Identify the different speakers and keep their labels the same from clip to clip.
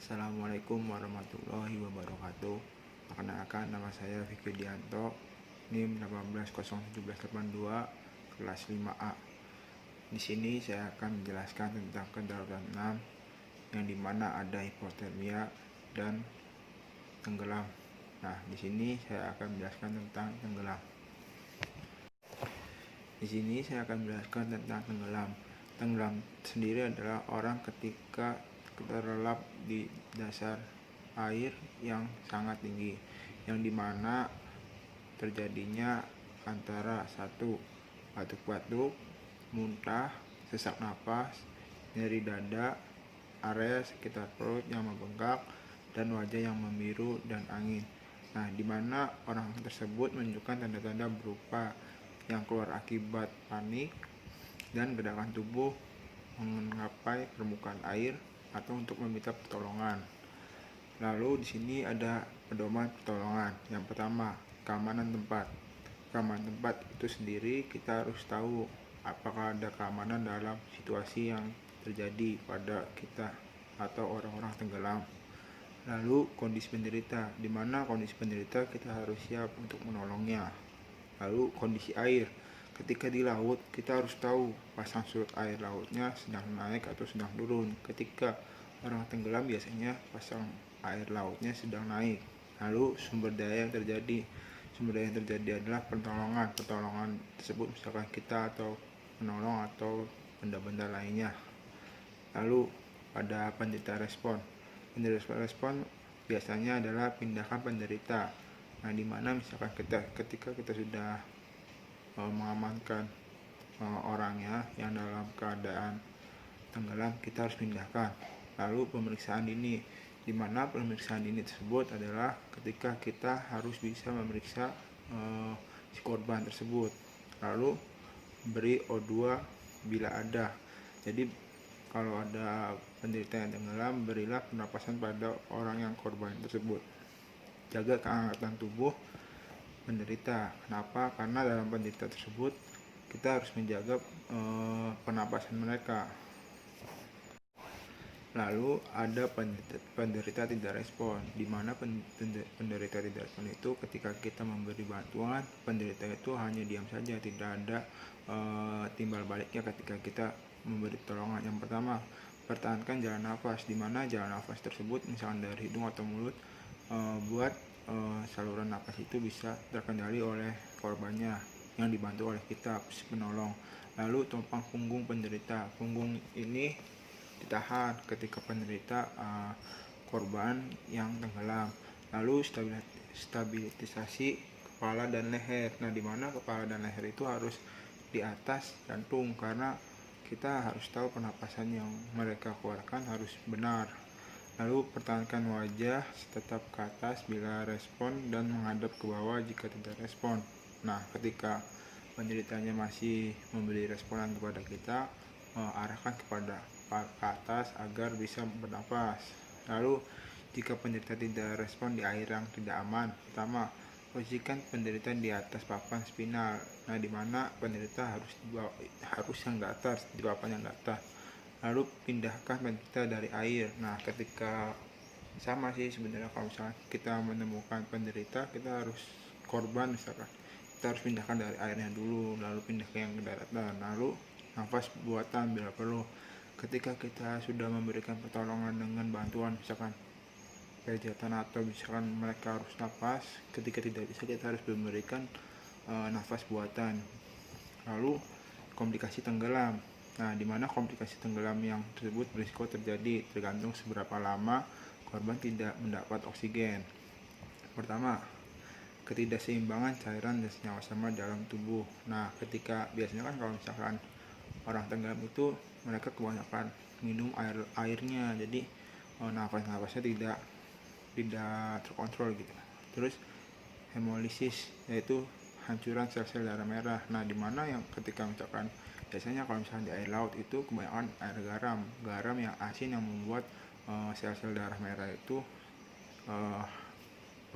Speaker 1: Assalamualaikum warahmatullahi wabarakatuh. Perkenalkan, nama saya Vicky Dianto, NIM 180172, kelas 5A. Di sini saya akan menjelaskan tentang kedaruratan 6, yang dimana ada hipotermia dan tenggelam. Nah, di sini saya akan menjelaskan tentang tenggelam. Di sini saya akan menjelaskan tentang tenggelam. Tenggelam sendiri adalah orang ketika terlelap di dasar air yang sangat tinggi, yang dimana terjadinya antara satu, batuk-batuk, muntah, sesak napas, nyeri dada, area sekitar perut yang membengkak, dan wajah yang membiru dan angin. Nah, dimana orang tersebut menunjukkan tanda-tanda berupa yang keluar akibat panik dan gerakan tubuh menggapai permukaan air atau untuk meminta pertolongan. Lalu di sini ada pedoman pertolongan. Yang pertama, keamanan tempat. Keamanan tempat itu sendiri kita harus tahu apakah ada keamanan dalam situasi yang terjadi pada kita atau orang-orang tenggelam. Lalu kondisi penderita, di mana kondisi penderita kita harus siap untuk menolongnya. Lalu kondisi air, ketika di laut kita harus tahu pasang surut air lautnya sedang naik atau sedang turun. Ketika orang tenggelam biasanya pasang air lautnya sedang naik. Lalu sumber daya yang terjadi adalah pertolongan tersebut, misalkan kita atau menolong atau benda-benda lainnya. Lalu pada penderita respon biasanya adalah pindahkan penderita. Nah, dimana misalkan ketika kita sudah mengamankan orangnya yang dalam keadaan tenggelam, kita harus pindahkan. Lalu pemeriksaan dini, di mana pemeriksaan dini tersebut adalah ketika kita harus bisa memeriksa si korban tersebut. Lalu beri O2 bila ada. Jadi kalau ada penderita yang tenggelam, berilah pernapasan pada orang yang korban tersebut. Jaga keangkatan tubuh penderita. Kenapa? Karena dalam penderita tersebut kita harus menjaga pernapasan mereka. Lalu ada penderita tidak respon, di mana penderita tidak respon itu ketika kita memberi bantuan, penderita itu hanya diam saja, tidak ada timbal baliknya ketika kita memberi pertolongan. Yang pertama, pertahankan jalan nafas, di mana jalan nafas tersebut misalkan dari hidung atau mulut, buat saluran nafas itu bisa terkendali oleh korbannya yang dibantu oleh kita penolong. Lalu topang punggung penderita, punggung ini ditahan ketika penderita korban yang tenggelam. Lalu stabilisasi kepala dan leher. Nah, dimana kepala dan leher itu harus di atas jantung, karena kita harus tahu pernapasan yang mereka keluarkan harus benar. Lalu pertahankan wajah tetap ke atas bila respon dan menghadap ke bawah jika tidak respon. Nah, ketika penderitanya masih memberi responan kepada kita, arahkan kepada ke atas agar bisa bernapas. Lalu jika penderita tidak respon di air yang tidak aman, pertama, posisikan penderita di atas papan spinal. Nah, dimana penderita harus yang di atas, di papan yang di atas. Lalu pindahkan penderita dari air. Nah, ketika sama sih sebenarnya, kalau misalnya kita menemukan penderita, kita harus korban misalkan, kita harus pindahkan dari airnya dulu, lalu pindah ke yang ke daratan. Lalu nafas buatan bila perlu. Ketika kita sudah memberikan pertolongan dengan bantuan misalkan pejatan atau misalkan mereka harus nafas, ketika tidak bisa kita harus memberikan nafas buatan. Lalu komplikasi tenggelam. Nah, di mana komplikasi tenggelam yang tersebut berisiko terjadi tergantung seberapa lama korban tidak mendapat oksigen. Pertama, ketidakseimbangan cairan dan senyawa sama dalam tubuh. Nah, ketika biasanya kan kalau misalkan orang tenggelam itu mereka kebanyakan minum airnya, jadi nafasnya tidak terkontrol gitu. Terus hemolisis, yaitu hancuran sel-sel darah merah. Nah, dimana yang ketika misalkan biasanya kalau misalkan di air laut itu kebanyakan air garam yang asin yang membuat sel-sel darah merah itu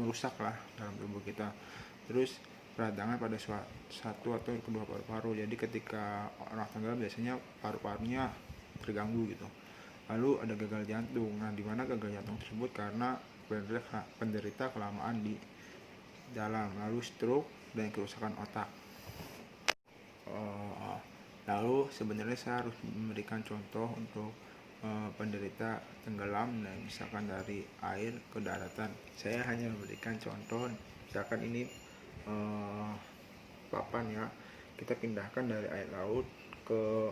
Speaker 1: merusak lah dalam tubuh kita. Terus peradangan pada satu atau kedua paru-paru, jadi ketika orang tenggelam biasanya paru-parunya terganggu gitu. Lalu ada gagal jantung. Nah, di mana gagal jantung tersebut karena penderita kelamaan di dalam. Lalu stroke dan kerusakan otak. Lalu sebenarnya saya harus memberikan contoh untuk penderita tenggelam dan misalkan dari air ke daratan. Saya hanya memberikan contoh, misalkan ini papan ya, kita pindahkan dari air laut ke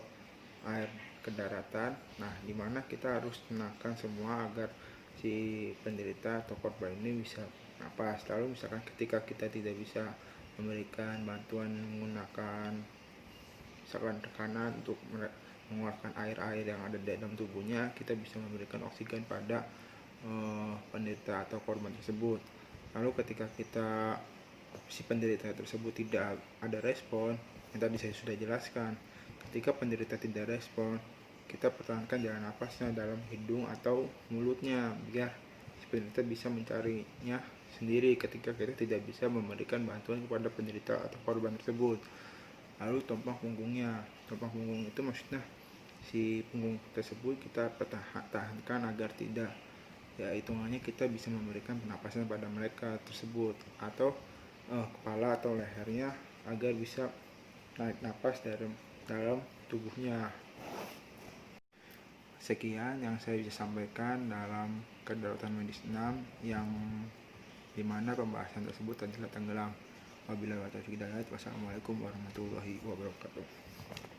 Speaker 1: air ke daratan. Nah, dimana kita harus tenangkan semua agar si penderita atau korban ini bisa napas. Lalu misalkan ketika kita tidak bisa memberikan bantuan menggunakan misalkan tekanan untuk mengeluarkan air-air yang ada di dalam tubuhnya, kita bisa memberikan oksigen pada penderita atau korban tersebut. Lalu ketika si penderita tersebut tidak ada respon, yang tadi saya sudah jelaskan, ketika penderita tidak respon, kita pertahankan jalan napasnya dalam hidung atau mulutnya biar si penderita bisa mencarinya sendiri ketika kita tidak bisa memberikan bantuan kepada penderita atau korban tersebut. Lalu tompang punggungnya. Tompang punggung itu maksudnya si punggung tersebut kita pertahankan agar tidak, ya hitungannya kita bisa memberikan pernapasan pada mereka tersebut, atau kepala atau lehernya agar bisa naik napas dalam tubuhnya. Sekian yang saya bisa sampaikan dalam kedaruratan medis 6 yang dimana pembahasan tersebut adalah tenggelam. Wabillahi taufiq hidayah. Wassalamualaikum warahmatullahi wabarakatuh.